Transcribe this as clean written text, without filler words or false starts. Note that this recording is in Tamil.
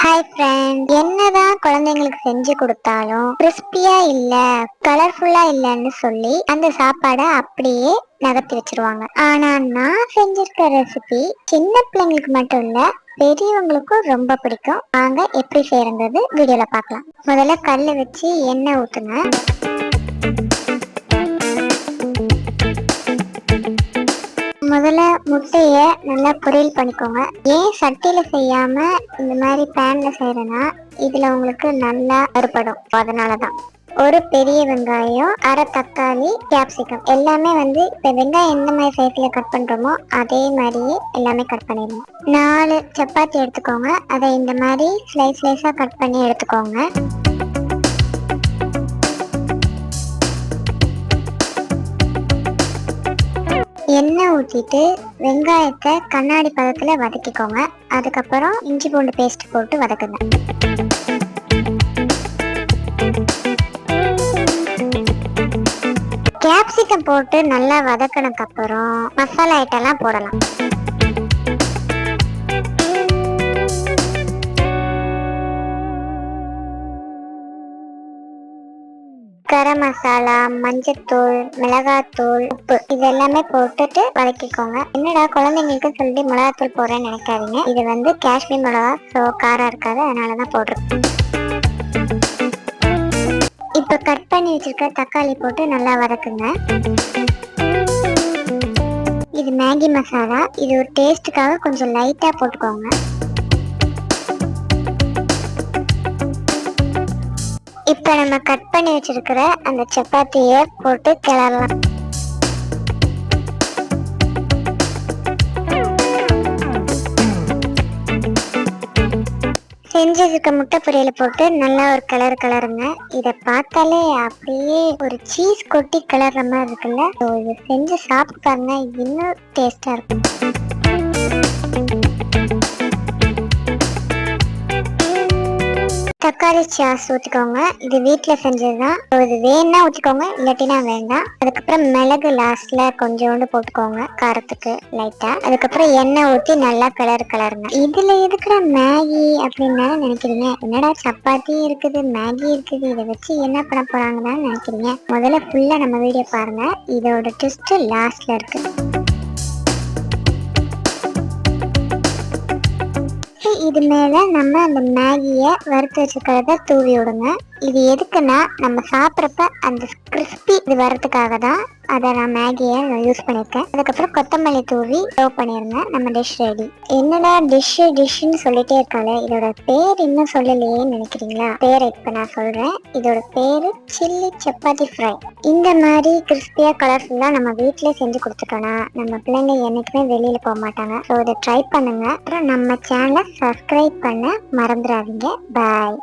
ஹாய் ஃப்ரெண்ட், என்னதான் குழந்தைங்களுக்கு செஞ்சு கொடுத்தாலும் கிறிஸ்பியா இல்ல, கலர்ஃபுல்லா இல்லன்னு சொல்லி அந்த சாப்பாடை அப்படியே நகர்த்தி வச்சிருவாங்க. ஆனா நான் செஞ்சிருக்க ரெசிபி சின்ன பிள்ளைங்களுக்கு மட்டும் இல்ல, பெரியவங்களுக்கும் ரொம்ப பிடிக்கும். வாங்க எப்படி செய்யறது வீடியோல பார்க்கலாம். முதல்ல கல்லு வச்சு எண்ணெய் ஊத்துங்க. முதல்ல முட்டைய நல்லா பொரியல் பண்ணிக்கோங்க. ஏன் சட்டியில செய்யாம இந்த மாதிரி பேன்ல செய்யறேன்னா இதுல உங்களுக்கு நல்லா அறுபடும். அதனாலதான் ஒரு பெரிய வெங்காயம், அரை தக்காளி, கேப்சிகம் எல்லாமே இப்ப வெங்காயம் எந்த மாதிரி சைஸ்ல கட் பண்றோமோ அதே மாதிரியே எல்லாமே கட் பண்ணிடணும். 4 சப்பாத்தி எடுத்துக்கோங்க. அதை இந்த மாதிரி ஸ்லைஸ் ஸ்லைஸா கட் பண்ணி எடுத்துக்கோங்க. எண்ணெய் ஊற்றிட்டு வெங்காயத்தை கண்ணாடி பதத்தில் வதக்கிக்கோங்க. அதுக்கப்புறம் இஞ்சி பூண்டு பேஸ்ட் போட்டு வதக்குங்க. கேப்சிகம் போட்டு நல்லா வதக்கினதுக்கு அப்புறம் மசாலா ஐட்டம்லாம் போடலாம். கரம் மசாலா, மஞ்சத்தூள், மிளகாத்தூள், உப்பு இதெல்லாமே போட்டுட்டு வதக்கிக்கோங்க. என்னடா குழந்தைங்களுக்கு சொல்லிட்டு மிளகாத்தூள் போடுறேன்னு நினைக்காதீங்க. இது காஷ்மீர் மிளகா, ஸோ காரம் இருக்காது, அதனாலதான் போடுறேன். இப்ப கட் பண்ணி வச்சிருக்க தக்காளி போட்டு நல்லா வதக்குங்க. இது மேகி மசாலா. இது ஒரு டேஸ்ட்டுக்காக கொஞ்சம் லைட்டா போட்டுக்கோங்க. இப்ப நம்ம கட் பண்ணி வச்சிருக்கிற அந்த சப்பாத்தியை போட்டு கிளறலாம். செஞ்சிருக்க முட்டை பொரியல போட்டு நல்லா ஒரு கலருங்க. இத பார்த்தாலே அப்படியே ஒரு சீஸ் கொட்டி கிளற மாதிரி இருக்குல்ல. இது செஞ்சு சாப்பிட்டு பாருங்க, இன்னும் டேஸ்டா இருக்கும். தக்காளி சாஸ் ஊற்றிக்கோங்க. இது வீட்டில் செஞ்சதுதான். இது வேணா ஊற்றிக்கோங்க, இல்லாட்டினா வேண்டாம். அதுக்கப்புறம் மிளகு லாஸ்ட்ல கொஞ்சோண்டு போட்டுக்கோங்க காரத்துக்கு லைட்டா. அதுக்கப்புறம் எண்ணெய் ஊற்றி நல்லா கலருங்க. இதுல இருக்கிற மேகி அப்படின்னு நினைக்கிறீங்க. என்னடா சப்பாத்தி இருக்குது, மேகி இருக்குது, இதை வச்சு என்ன பண்ண போறாங்கன்னு நினைக்கிறீங்க. முதல்ல ஃபுல்லா நம்ம வீடியோ பாருங்க. இதோட ட்விஸ்ட் லாஸ்ட்ல இருக்கு. இது மேல நம்ம அந்த மேகிய வறுத்து வச்சுக்கிறத தூவி விடுங்க. இது எதுக்குன்னா நம்ம சாப்பிட்றப்ப அந்த கிறிஸ்பி இது வர்றதுக்காக தான் அதை நான் மேகியை யூஸ் பண்ணியிருக்கேன். அதுக்கப்புறம் கொத்தமல்லி தூவி சர்வ் பண்ணிருங்க. நம்ம டிஷ் ரெடி. என்னடா டிஷ்ன்னு சொல்லிட்டே இருக்காளே, இதோட பேர் இன்னும் சொல்லலையேன்னு நினைக்கிறீங்களா? பேரை இப்ப நான் சொல்றேன். இதோட பேரு சில்லி சப்பாத்தி ஃப்ரை. இந்த மாதிரி கிறிஸ்பியா கலர்ஃபுல்லா நம்ம வீட்லயே செஞ்சு கொடுத்துட்டோம்னா நம்ம பிள்ளைங்க என்னைக்குமே வெளியில போக மாட்டாங்க. ஸோ இதை ட்ரை பண்ணுங்க. அப்புறம் நம்ம சேனலை சப்ஸ்கிரைப் பண்ண மறந்துடாதீங்க. பாய்.